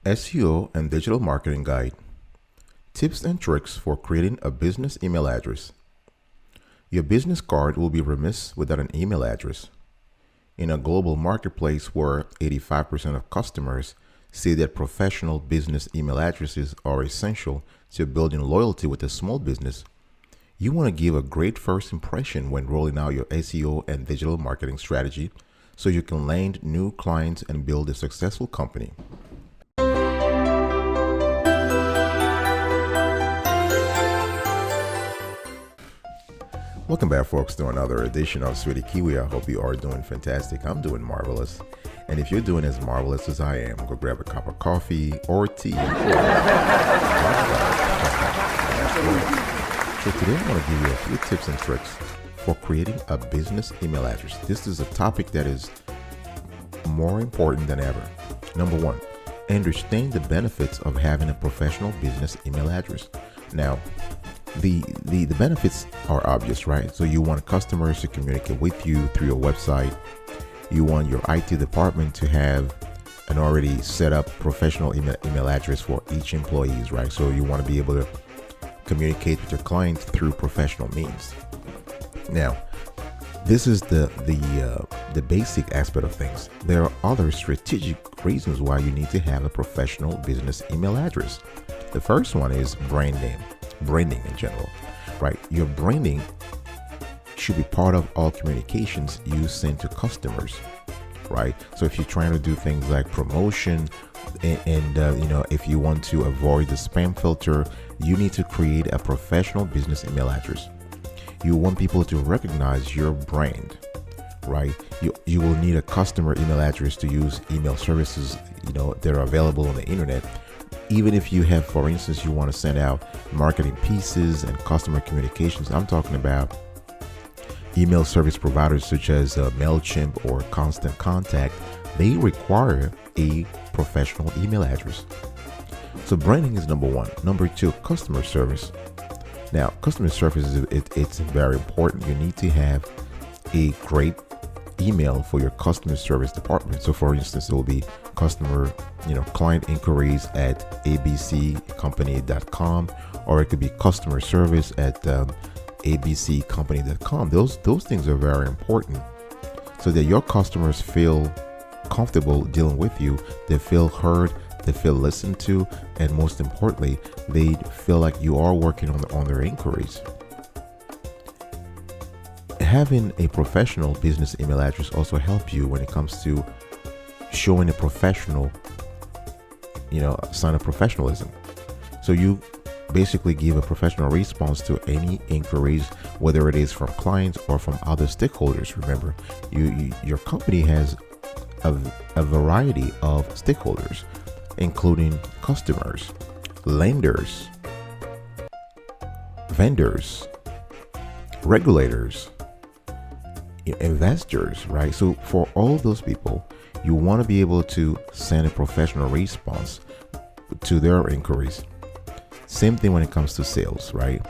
SEO and Digital Marketing Guide. Tips and tricks for creating a business email address. Your business card will be remiss without an email address. In a global marketplace where 85% of customers say that professional business email addresses are essential to building loyalty with a small business, you want to give a great first impression when rolling out your SEO and digital marketing strategy so you can land new clients and build a successful company. Welcome back, folks, to another edition of Sweetie Kiwi. I hope you are doing fantastic. I'm doing marvelous. And if you're doing as marvelous as I am, go grab a cup of coffee or tea. So today I want to give you a few tips and tricks for creating a business email address. This is a topic that is more important than ever. Number one, understand the benefits of having a professional business email address. Now, the benefits are obvious, right? So you want customers to communicate with you through your website. You want your IT department to have an already set up professional email address for each employee, right? So you want to be able to communicate with your clients through professional means. Now, this is the basic aspect of things. There are other strategic reasons why you need to have a professional business email address. The first one is branding in general, right? Your branding should be part of all communications you send to customers, right? So if you're trying to do things like promotion and if you want to avoid the spam filter, you need to create a professional business email address. You want people to recognize your brand, right? You will need a customer email address to use email services, that are available on the internet. Even if you have, for instance, you want to send out marketing pieces and customer communications, I'm talking about email service providers such as MailChimp or Constant Contact, they require a professional email address. So branding is number one. Number two, customer service. Now, customer service it's very important. You need to have a great email for your customer service department. So for instance, it will be customer, client inquiries at abccompany.com, or it could be customer service at abccompany.com. Those things are very important so that your customers feel comfortable dealing with you. They feel heard, they feel listened to, and most importantly, they feel like you are working on their inquiries. Having a professional business email address also helps you when it comes to showing a professional, sign of professionalism. So you basically give a professional response to any inquiries, whether it is from clients or from other stakeholders. Remember, your company has a variety of stakeholders, including customers, lenders, vendors, regulators, investors, right? So for all those people, you want to be able to send a professional response to their inquiries. Same thing when it comes to sales, right?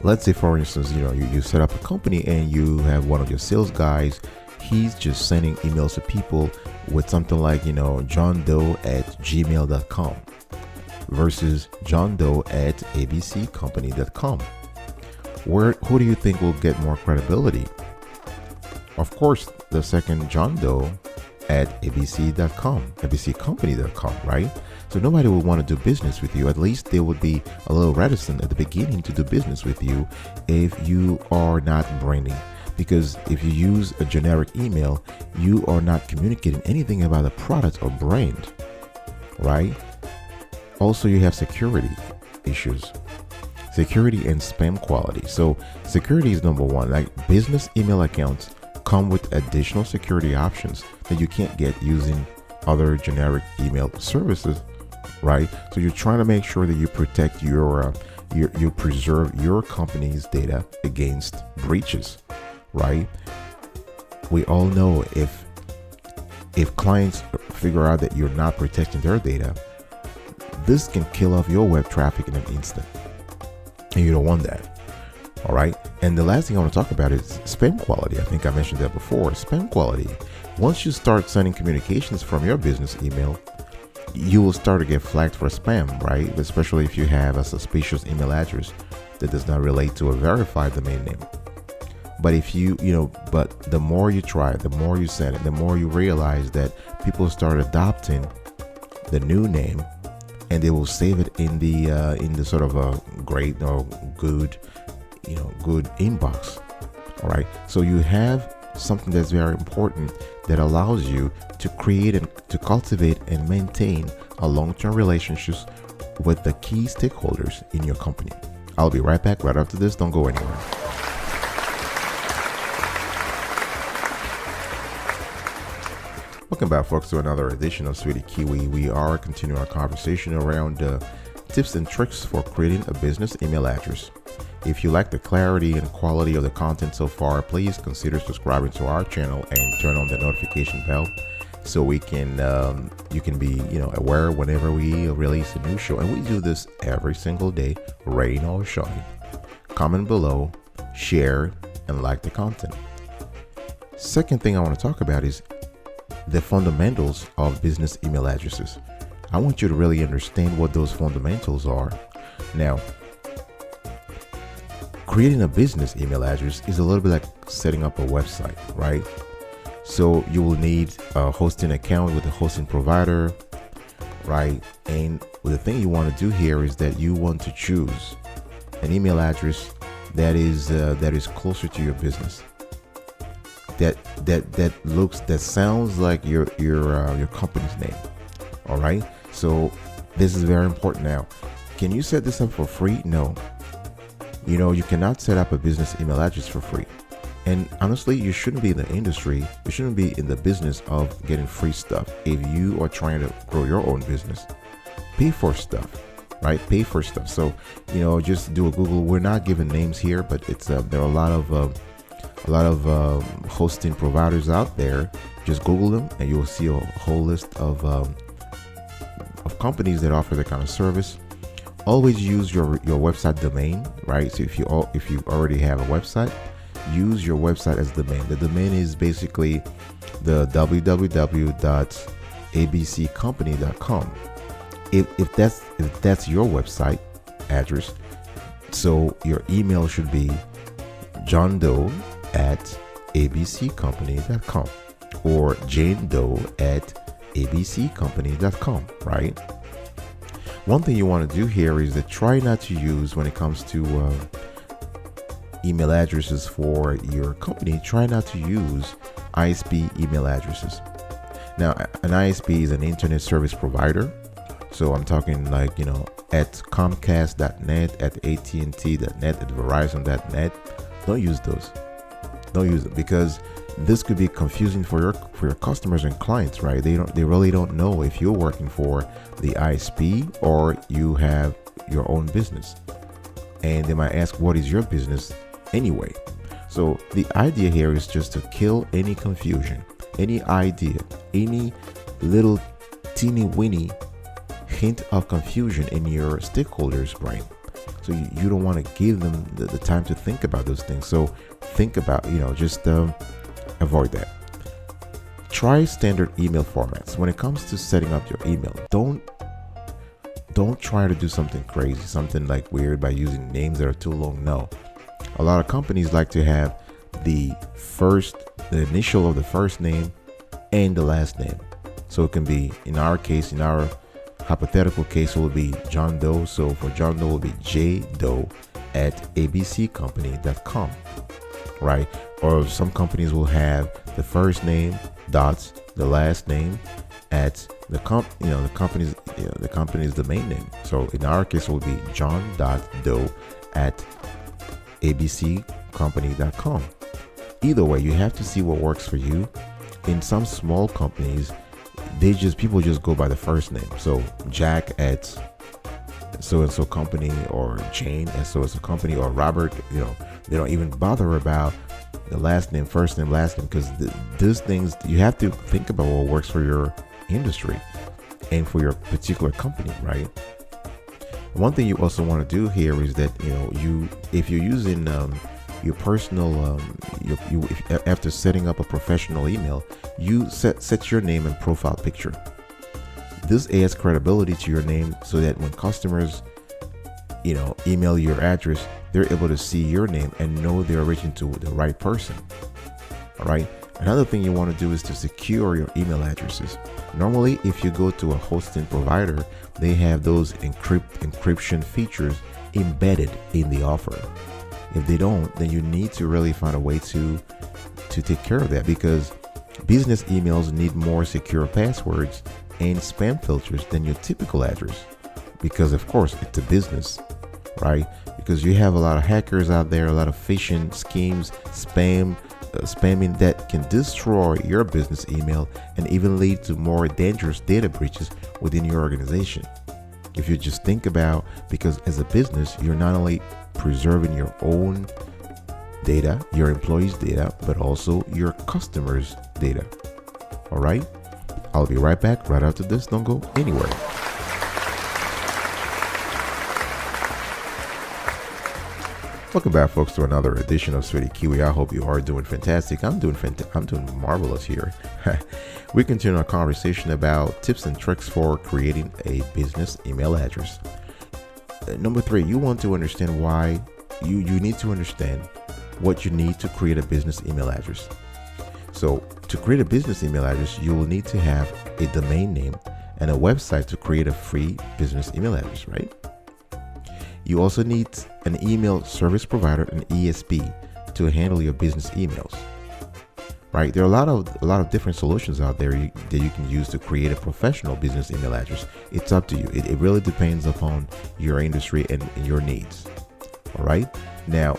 Let's say, for instance, you set up a company and you have one of your sales guys. He's just sending emails to people with something like, johndoe@gmail.com versus johndoe@abccompany.com. Who do you think will get more credibility? Of course, the second John Doe at abccompany.com, right? So nobody will want to do business with you. At least they would be a little reticent at the beginning to do business with you if you are not branding. Because if you use a generic email, you are not communicating anything about the product or brand, right? Also, you have security issues. Security and spam quality. So security is number one. Like, business email accounts come with additional security options that you can't get using other generic email services, right? So you're trying to make sure that you protect you preserve your company's data against breaches, right? We all know if clients figure out that you're not protecting their data, this can kill off your web traffic in an instant. And you don't want that. All right. And the last thing I want to talk about is spam quality. I think I mentioned that before. Spam quality. Once you start sending communications from your business email, you will start to get flagged for spam, right? Especially if you have a suspicious email address that does not relate to a verified domain name. But if but the more you try, the more you set it, the more you realize that people start adopting the new name, and they will save it in the sort of a great or good, good inbox. All right. So you have something that's very important that allows you to create and to cultivate and maintain a long-term relationships with the key stakeholders in your company. I'll be right back right after this. Don't go anywhere. Welcome back, folks, to another edition of Sweetie Kiwi. We are continuing our conversation around tips and tricks for creating a business email address. If you like the clarity and quality of the content so far, please consider subscribing to our channel and turn on the notification bell so you can be aware whenever we release a new show. And we do this every single day, rain or shine. Comment below, share, and like the content. Second thing I want to talk about is the fundamentals of business email addresses. I want you to really understand what those fundamentals are. Now, creating a business email address is a little bit like setting up a website, right? So you will need a hosting account with a hosting provider, right? And the thing you want to do here is that you want to choose an email address that is closer to your business. That sounds like your company's name. All right. So this is very important. Now, can you set this up for free? No. You cannot set up a business email address for free. And honestly, you shouldn't be in the industry. You shouldn't be in the business of getting free stuff. If you are trying to grow your own business, pay for stuff, right? Pay for stuff. So, just do a Google. We're not giving names here, but it's there are a lot of hosting providers out there. Just Google them and you'll see a whole list of companies that offer that kind of service. Always use your website domain, right? So if you already have a website, use your website as domain. The domain is basically the www.abccompany.com. If that's your website address, so your email should be johndoe@abccompany.com or janedoe@abccompany.com, right? One thing you want to do here is that try not to use, when it comes to email addresses for your company, try not to use ISP email addresses. Now, an ISP is an internet service provider. So I'm talking like, at Comcast.net, at AT&T.net, at Verizon.net. Don't use those. Don't use it, because this could be confusing for your customers and clients, right? They really don't know if you're working for the ISP or you have your own business, and they might ask, what is your business anyway? So the idea here is just to kill any confusion, any idea, any little teeny weeny hint of confusion in your stakeholders' brain. So you don't want to give them the time to think about those things. So think about, just avoid that. Try standard email formats. When it comes to setting up your email, don't try to do something crazy, something like weird by using names that are too long. No. A lot of companies like to have the initial of the first name and the last name. So it can be, in our hypothetical case, it will be John Doe. So for John Doe, it will be jdoe@abccompany.com, right? Or some companies will have the first name dots the last name at the company's domain name. So in our case, it will be john.doe@abccompany.com. Either way, you have to see what works for you. In some small companies, people just go by the first name. So Jack at so and so company, or Jane at so and so company, or Robert. They don't even bother about the last name, first name, last name, because these things, you have to think about what works for your industry and for your particular company, right? One thing you also want to do here is that if you're using your personal after setting up a professional email, you set your name and profile picture. This adds credibility to your name so that when customers, email your address, they're able to see your name and know they're reaching to the right person. All right. Another thing you want to do is to secure your email addresses. Normally, if you go to a hosting provider, they have those encryption features embedded in the offer. If they don't, then you need to really find a way to take care of that, because business emails need more secure passwords and spam filters than your typical address, because of course it's a business, right? Because you have a lot of hackers out there, a lot of phishing schemes, spamming that can destroy your business email and even lead to more dangerous data breaches within your organization. If you just think about, because as a business, you're not only preserving your own data, your employees' data, but also your customers' data. All right, I'll be right back right after this. Don't go anywhere. Welcome back, folks, to another edition of Sweaty Kiwi. I hope you are doing fantastic. I'm doing marvelous here. We continue our conversation about tips and tricks for creating a business email address. Number 3, you want to understand why you need to understand what you need to create a business email address. So to create a business email address, you will need to have a domain name and a website to create a free business email address, right? You also need an email service provider, an ESP, to handle your business emails, right? There are a lot of different solutions out there that you can use to create a professional business email address. It's up to you. It really depends upon your industry and your needs. All right. Now,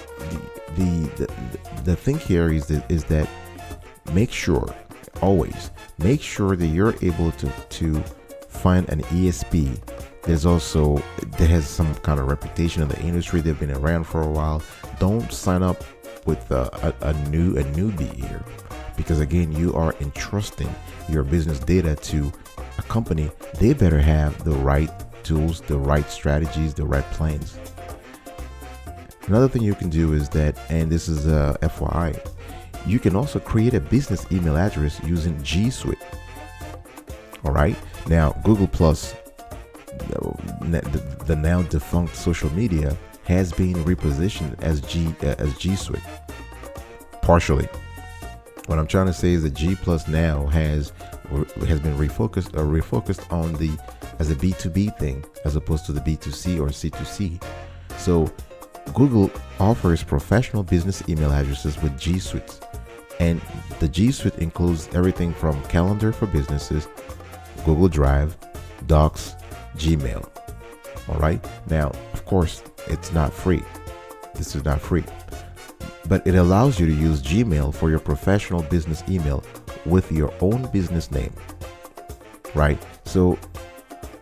the thing here is that always make sure that you're able to find an ESP that has some kind of reputation in the industry. They've been around for a while. Don't sign up with a newbie here, because again, you are entrusting your business data to a company. They better have the right tools, the right strategies, the right plans. Another thing you can do is that, and this is a FYI, you can also create a business email address using G Suite. All right. Now, Google Plus, the now defunct social media, has been repositioned as G Suite. Partially. What I'm trying to say is that G Plus now has been refocused on as a B2B thing as opposed to the B2C or C2C. So Google offers professional business email addresses with G Suite, and the G Suite includes everything from Calendar for businesses, Google Drive, Docs, Gmail. All right. Now, of course, it's not free. This is not free, but it allows you to use Gmail for your professional business email with your own business name. Right. So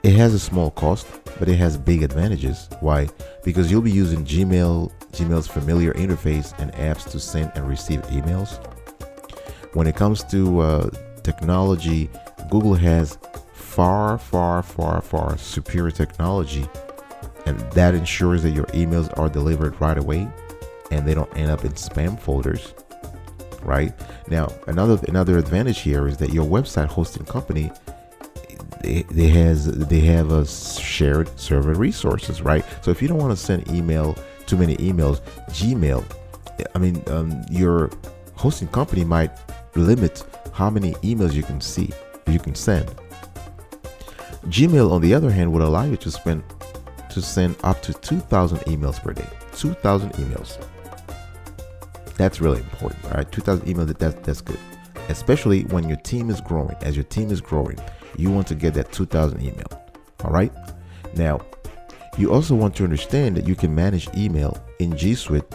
it has a small cost, but it has big advantages. Why? Because you'll be using Gmail's familiar interface and apps to send and receive emails. When it comes to technology, Google has far superior technology, and that ensures that your emails are delivered right away and they don't end up in spam folders. Right now, another advantage here is that your website hosting company, they have a shared server resources, right? So if you don't want to send too many emails, Gmail, your hosting company might limit how many emails you can send. Gmail, on the other hand, would allow you to send up to 2,000 emails per day. 2,000 emails. That's really important, all right? 2,000 emails, that's good. Especially when your team is growing. As your team is growing, you want to get that 2,000 email, all right? Now, you also want to understand that you can manage email in G Suite.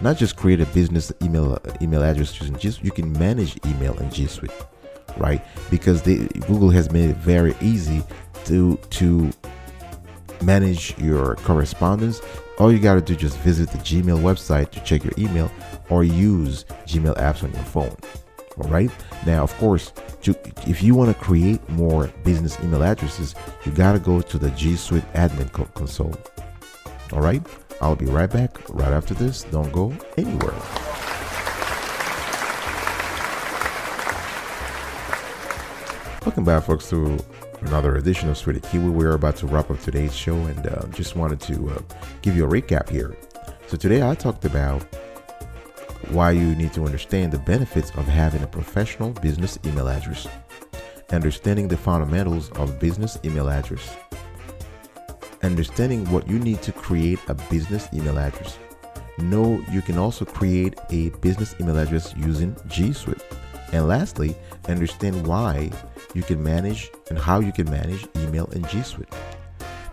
Not just create a business email address using G Suite, you can manage email in G Suite. Right? Because Google has made it very easy to manage your correspondence. All you got to do is just visit the Gmail website to check your email, or use Gmail apps on your phone. All right. Now, of course, if you want to create more business email addresses, you got to go to the G Suite admin console. All right. I'll be right back right after this. Don't go anywhere. Welcome back, folks, to another edition of Sweetie Kiwi. We're about to wrap up today's show, and just wanted to give you a recap here. So today I talked about why you need to understand the benefits of having a professional business email address, understanding the fundamentals of business email address, understanding what you need to create a business email address. Know you can also create a business email address using G Suite. And lastly, understand why you can manage and how you can manage email in G Suite.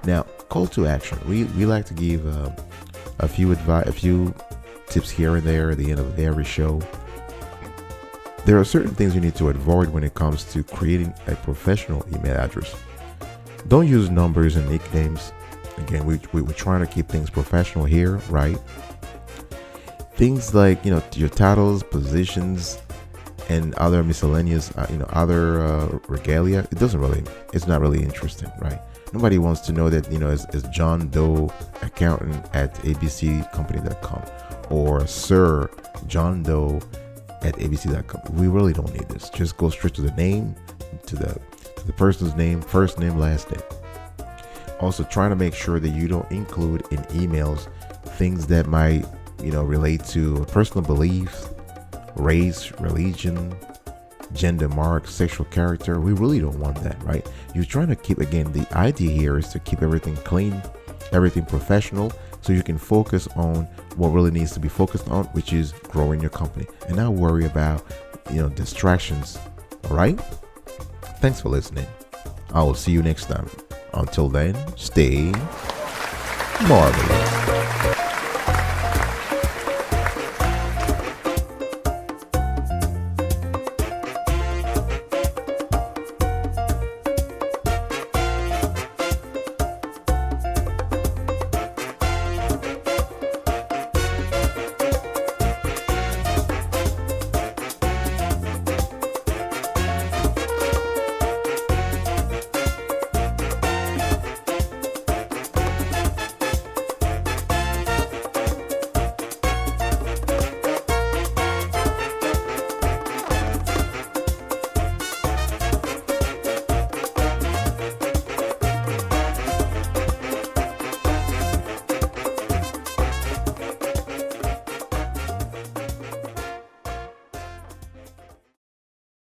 Now, call to action. We like to give a few tips here and there at the end of every show. There are certain things you need to avoid when it comes to creating a professional email address. Don't use numbers and nicknames. Again, we're trying to keep things professional here, right? Things like, your titles, positions, and other miscellaneous, other regalia. It's not really interesting, right? Nobody wants to know that, is John Doe accountant at abccompany.com or Sir John Doe at abc.com. We really don't need this. Just go straight to the name, to the person's name, first name, last name. Also, trying to make sure that you don't include in emails things that might, relate to personal beliefs, race, religion, gender marks, sexual character. We really don't want that, right? You're trying to keep, again, the idea here is to keep everything clean, everything professional, so you can focus on what really needs to be focused on, which is growing your company, and not worry about, distractions. All right? Thanks for listening. I will see you next time. Until then, stay marvelous.